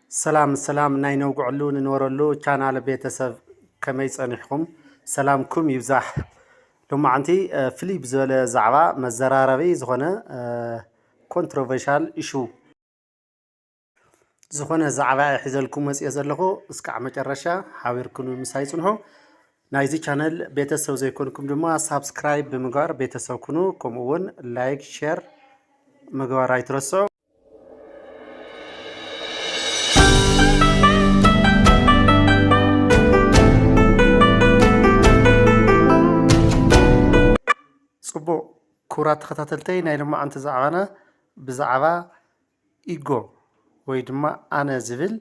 سلام ناينو قعلو نورلو channel بيتسب كما يصنحكم سلامكم يبزح لما عندي فيليب زول زعبا مزراربي زغنا controversial issue زغنا زعبا يحزلكم مسئ زلخو اسكع مጨረሻ حاوركم مساي صنحو نايزي channel بيتسب زيكونكم دما سبسكرايب بمغار بيتسب كونو كومون لايك شير مغار ايترسو صبو كورات خطاتلتي ناي لما انت زعبانا بزعبا ايغو ወይ ድማ ኣነ ዝብል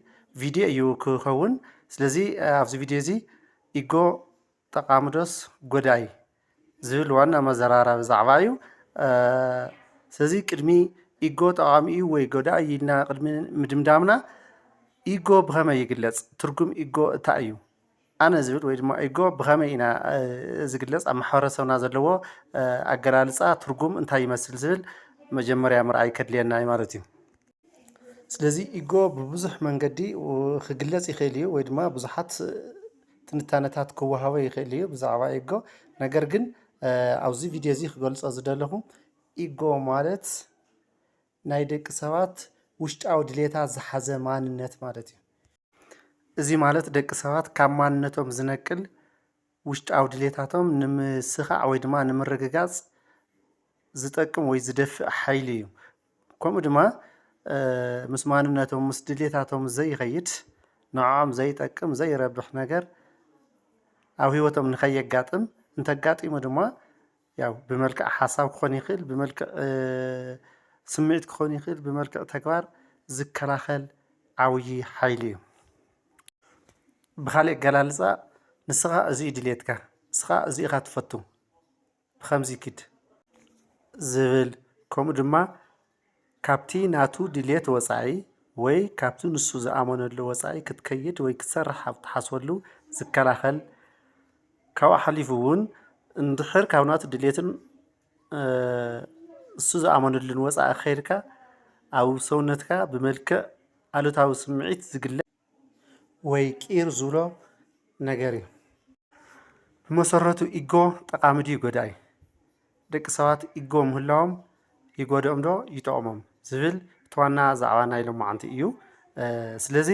ቪድዮ እዩ ክኸውን ስለዚ ኣብዚ ቪድዮ እዚ ኢጎ ጠቃሚ ዶስ ጎዳይ ዝብል ዋና መዘራረቢ ዛዕባ እዩ ስለዚ ቅድሚ ኢጎ ጠቃሚ እዩ ወይ ጎዳይ ኢልና ቅድሚ ምድምዳምና ኢጎ ብኸመይ ይግለጽ ትርጉም ኢጎ እንታይ እዩ ኣነ ዝብል ወይ ድማ ኢጎ ብኸመይ ኢና ዝግለጽ ኣብ ማሕበረሰብና ዘለዎ ኣገላልጻ ትርጉም እንታይ ይመስል ዝብል መጀመርያ ምርኣይ ከድልየና እዩ ማለት እዩ ስለዚ ኢጎ በብዙሕ መንገዲ ክግለጽ ይኽእል እዩ ወይ ድማ ብዙሓት ትንታነታት ክወሃቦ ይኽእል እዩ ብዛዕባ ኢጎ ነገር ግን ኣብዚ ቪድዮ እዚ ክገልጾ ዝደለኹ ኢጎ ማለት ናይ ደቂ ሰባት ውሽጣዊ ድሌታት ዝሓዘ ማንነት ማለት እዩ እዚ ማለት ደቂ ሰባት ካብ ማንነቶም ዝነቅል ውሽጣዊ ድሌታቶም ንምስኻዕ ወይ ድማ ንምርግጋጽ ዝጠቅም ወይ ዝደፍእ ሓይሊ እዩ ከምኡ ድማ ምስ ማንነቶም ምስ ድሌታቶም ዘይኸይድ ንዖም ዘይጠቅም ዘይረብሕ ነገር ኣብ ህይወቶም ንኸየጋጥም እንተጋጢሙ ድማ ያው ብመልክዕ ሓሳብ ክኾን ይኽእል ብመልክዕ ስምዒት ክኾን ይኽእል ብመልክዕ ተግባር ዝከላኸል ዓብይ ሓይሊ እዩ ብኻሊእ ኣገላልጻ ንስኻ እዚ ድሌትካ ንስኻ እዚ ኢኻ ትፈቱ ብኸምዚ ክድ ዝብል ከምኡ ድማ ካብቲ ናቱ ድሌት ወፃኢ ወይ ካብቲ ንሱ ዝኣመነሉ ወፃኢ ክትከይድ ወይ ክትሰርሕ ኣብ ትሓስበሉ ዝከላኸል ካብኡ ሓሊፉ እውን እንድሕር ካብ ናቱ ድሌትን እሱ ዝኣመነሉን ወፃኢ ከይድካ ኣብ ሰውነትካ ብመልክዕ ኣሉታዊ ስምዒት ዝግለጽ ወይ ቂር ዝብሎ ነገር እዩ ብመሰረቱ ኢጎ ጠቃሚ ድዩ ጎዳኢ ደቂ ሰባት ኢጎ ምህላዎም ይጎድኦም ዶ ይጠቕሞም ዝብል ተዋና ዛዕባ ናይ ሎማዓንቲ እዩ ስለዚ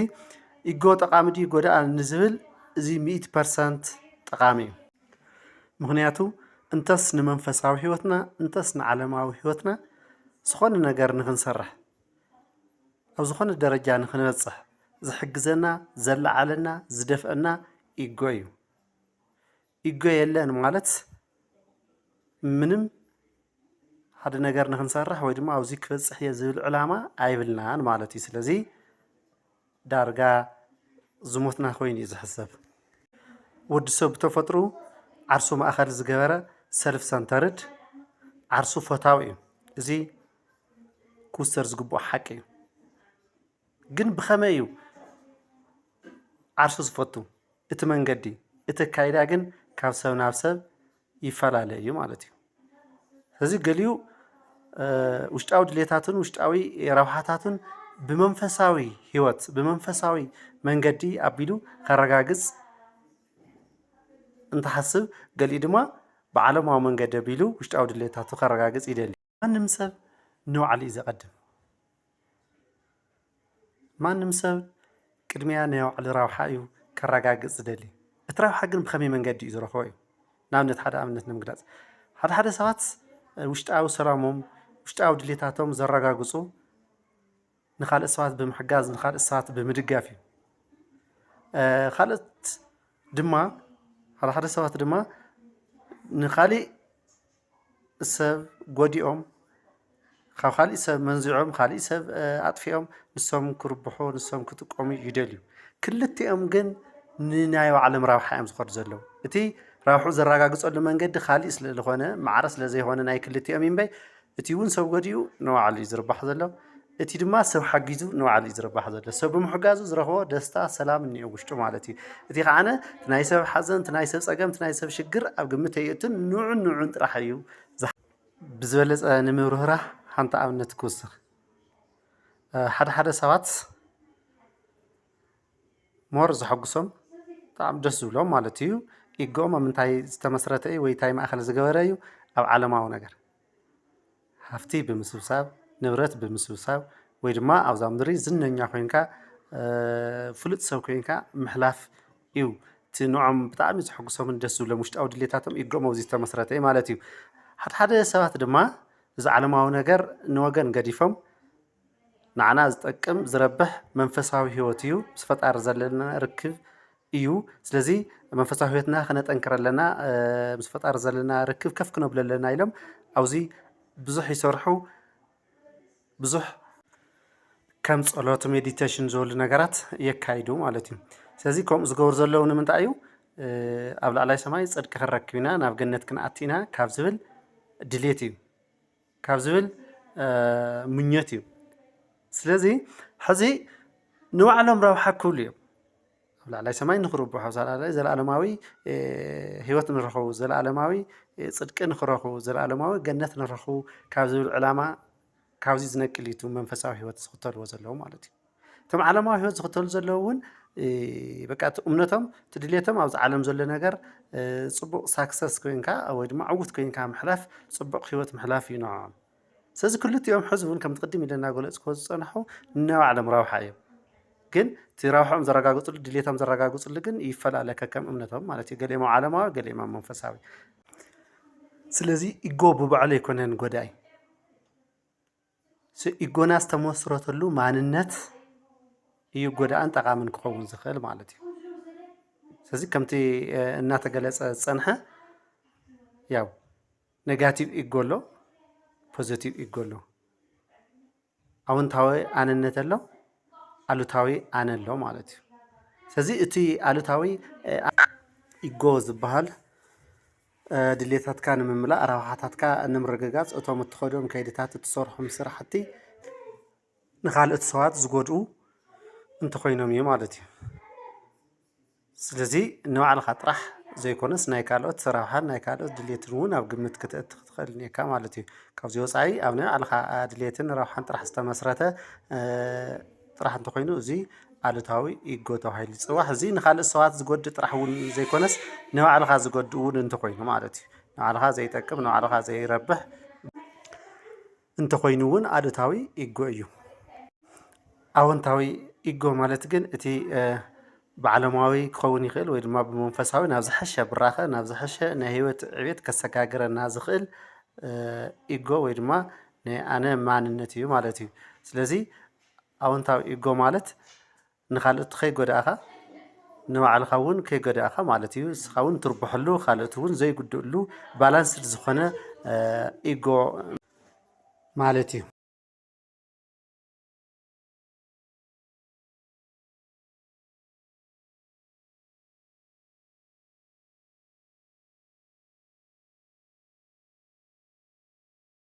ኢጎ ጠቃሚ ድዩ ጎዳኢ ንዝብል እዚ 100% ጠቃሚ እዩ ምክንያቱ እንተስ ንመንፈሳዊ ህይወትና እንተስ ንዓለማዊ ህይወትና ዝኾነ ነገር ንክንሰርሕ ኣብ ዝኾነ ደረጃ ንክንበጽሕ ዝሕግዘና ዘለዓለና ዝደፍአና ኢጎ እዩ ኢጎ የለን ማለት ምንም ሓደ ነገር ንክንሰርሕ ወይ ድማ ኣብዚ ክበጽሕ እየ ዝብል ዕላማ ኣይብልናን ማለት እዩ ስለዚ ዳርጋ ዝሞትና ኮይኑ እዩ ዝሕሰብ ወዲ ሰብ ብተፈጥሩ ዓርሱ ማእኸል ዝገበረ ሰልፍ ሰንተርድ ዓርሱ ፈታዊ እዩ እዚ ክውሰድ ዝግብኦ ሓቂ እዩ ግን ብኸመይ እዩ ዓርሱ ዝፈቱ እቲ መንገዲ እቲ ካይዳ ግን ካብ ሰብ ናብ ሰብ ይፈላለ እዩ ማለት እዩ ስለዚ ገሊኡ ውሽጣዊ ድሌታትን ውሽጣዊ ረብሓታትን ብመንፈሳዊ ህይወት ብመንፈሳዊ መንገዲ ኣቢሉ ከረጋግጽ እንተሓስብ ገሊኡ ድማ ብዓለማዊ መንገዲ ኣቢሉ ውሽጣዊ ድሌታቱ ከረጋግጽ ይደሊ ማንም ሰብ ንባዕሉ እዩ ዘቐድም ማንም ሰብ ቅድሚያ ናይ ባዕሉ ረብሓ እዩ ከረጋግጽ ዝደሊ እቲ ረብሓ ግን ብኸመይ መንገዲ እዩ ዝረኽቦ እዩ ንኣብነት ሓደ ኣብነት ንምግላጽ ሓደ ሰባት ውሽጣዊ ሰላሞም ውሽጣዊ ድሌታቶም ዘረጋግጹ ንኻልእ ሰባት ብምሕጋዝ ንኻልእ ሰባት ብምድጋፍ እዩ ካልኦት ድማ ሓደ ሰባት ድማ ንኻሊእ ሰብ ጎዲኦም ካብ ካሊእ ሰብ መንዚዖም ካሊእ ሰብ ኣጥፊኦም ንሶም ክርብሑ ንሶም ክጥቀሙ ይደልዩ ክልቲኦም ግን ንናይ ባዕሎም ረብሓ እዮም ዝኸዱ ዘለዉ እቲ ረብሑ ዘረጋግጸሉ መንገዲ ካሊእ ስለ ዝኾነ ማዕረ ስለ ዘይኮነ ናይ ክልቲኦም እምበይ እቲ እውን ሰብ ጎዲኡ ንባዕሉ እዩ ዝርባሕ ዘሎ እቲ ድማ ሰብ ሓጊዙ ንባዕሉ እዩ ዝርባሕ ዘሎ ሰብ ብምሕጋዙ ዝረኽቦ ደስታ ሰላም እኒኦ ውሽጡ ማለት እዩ እቲ ከዓነ እቲ ናይ ሰብ ሓዘን እቲ ናይ ሰብ ፀገም እቲ ናይ ሰብ ሽግር ኣብ ግምት የእቱን ንዑን ጥራሕ እዩ ብዝበለፀ ንምብርህራህ ሓንቲ ኣብነት ክውስኽ ሓደ ሰባት ሞር ዝሐጉሶም ብጣዕሚ ደስ ዝብሎም ማለት እዩ ኢጎኦም ኣብ ምንታይ ዝተመስረተ እዩ ወይ እንታይ ማእኸል ዝገበረ እዩ ኣብ ዓለማዊ ነገር ሃፍቲ ብምስብሳብ ንብረት ብምስብሳብ ወይ ድማ ኣብዛ ምድሪ ዝነኛ ኮይንካ ፍሉጥ ሰብ ኮይንካ ምሕላፍ እዩ እቲ ንዖም ብጣዕሚ ዝሐጉሶምን ደስ ዝብሎም ውሽጣዊ ድሌታቶም ኢጎኦም ኣብዚ ዝተመስረተ እዩ ማለት እዩ ሓደ ሰባት ድማ እዚ ዓለማዊ ነገር ንወገን ገዲፎም ንዓና ዝጠቅም ዝረብሕ መንፈሳዊ ህይወት እዩ ምስ ፈጣሪ ዘለና ርክብ እዩ ስለዚ መንፈሳዊ ህይወትና ክነጠንክር ኣለና ምስ ፈጣሪ ዘለና ርክብ ከፍ ክነብሎ ኣለና ኢሎም ኣብዚ ብዙሕ ይሰርሑ ብዙሕ ከም ጸሎት ሜዲቴሽን ዝበሉ ነገራት የካይዱ ማለት እዩ ስለዚ ከምኡ ዝገብሩ ዘለዉ ንምንታይ እዩ ኣብ ላዕላይ ሰማይ ጽድቂ ክንረክብ ኢና ናብ ገነት ክንኣቱ ኢና ካብ ዝብል ድሌት እዩ ካብ ዝብል ምኞት እዩ ስለዚ ሕዚ ንባዕሎም ረብሓ ክብሉ እዮም ኣብ ላዕላይ ሰማይ ንኽርብሑ ኣብ ላዕላይ ዘለኣለማዊ ህይወት ንረኽቡ ዘለኣለማዊ ጽድቂ ንኽረኽቡ ዘለኣለማዊ ገነት ንረኽቡ ካብ ዝብል ዕላማ ካብዚ ዝነቅል እዩ መንፈሳዊ ህይወት ዝኽተልዎ ዘለዉ ማለት እዩ እቶም ዓለማዊ ህይወት ዝኽተሉ ዘለዉ እውን በቃ እቲ እምነቶም እቲ ድሌቶም ኣብዚ ዓለም ዘሎ ነገር ፅቡቅ ሳክሰስ ኮይንካ ወይ ድማ ዕውት ኮይንካ ምሕላፍ ፅቡቅ ህይወት ምሕላፍ እዩ ንዖም ስለዚ ክልቲኦም ሕዚ እውን ከም ትቅድም ኢለና ገለፅኮ ዝፀንሑ ንባዕሎም ረብሓ እዮም ግን እቲ ረብሖም ዘረጋግፅሉ ድሌቶም ዘረጋግፅሉ ግን ይፈላለ ከከም እምነቶም ማለት እዩ ገሊኦም ዓለማዊ ገሊኦም መንፈሳዊ ስለዚ ኢጎ ብባዕሉ ኣይኮነን ጎዳኢ ኢጎና ዝተመስረተሉ ማንነት እዩ ጎዳእን ጠቃምን ክኸውን ዝኽእል ማለት እዩ ስለዚ ከምቲ እናተገለፀ ዝፀንሐ ያው ኔጋቲቭ ኢጎ ኣሎ ፖዚቲቭ ኢጎ ኣሎ ኣወንታዊ ኣነነት ኣሎ ኣሉታዊ ኣነ ኣሎ ማለት እዩ ስለዚ እቲ ኣሉታዊ ኢጎ ዝበሃል ድሌታትካ ንምምላእ ረብሓታትካ ንምርግጋፅ እቶም እትኸዶም ከይድታት እትሰርሖም ስራሕቲ ንኻልኦት ሰባት ዝጎድኡ እንተኮይኖም እዩ ማለት እዩ ስለዚ ንባዕልኻ ጥራሕ ዘይኮነስ ናይ ካልኦት ረብሓን ናይ ካልኦት ድሌትን እውን ኣብ ግምት ክትእቲ ክትኽእል እኒአካ ማለት እዩ ካብዚ ወፃኢ ኣብ ናይ ባዕልኻ ድሌትን ረብሓን ጥራሕ ዝተመስረተ ጥራሕ እንተኮይኑ እዚ ኣሉታዊ ኢጎ ተባሂሉ ይፅዋዕ እዚ ንኻልኦት ሰባት ዝጎድእ ጥራሕ እውን ዘይኮነስ ንባዕልኻ ዝጎድእ እውን እንተኮይኑ ማለት እዩ ንባዕልኻ ዘይጠቅም ንባዕልኻ ዘይረብሕ እንተኮይኑ እውን ኣሉታዊ ኢጎ እዩ ኣወንታዊ ኢጎ ማለት ግን እቲ ብዓለማዊ ክኸውን ይኽእል ወይ ድማ ብመንፈሳዊ ናብ ዝሐሸ ብራኸ ናብ ዝሐሸ ናይ ህይወት ዕቤት ከሰጋግረና ዝኽእል ኢጎ ወይ ድማ ናይ ኣነ ማንነት እዩ ማለት እዩ ስለዚ ኣወንታዊ ኢጎ ማለት ንኻልኦት ከይጎዳእኻ ንባዕልኻ እውን ከይጎዳእኻ ማለት እዩ ንስኻ እውን ትርብሐሉ ካልኦት እውን ዘይጉድእሉ ባላንስድ ዝኾነ ኢጎ ማለት እዩ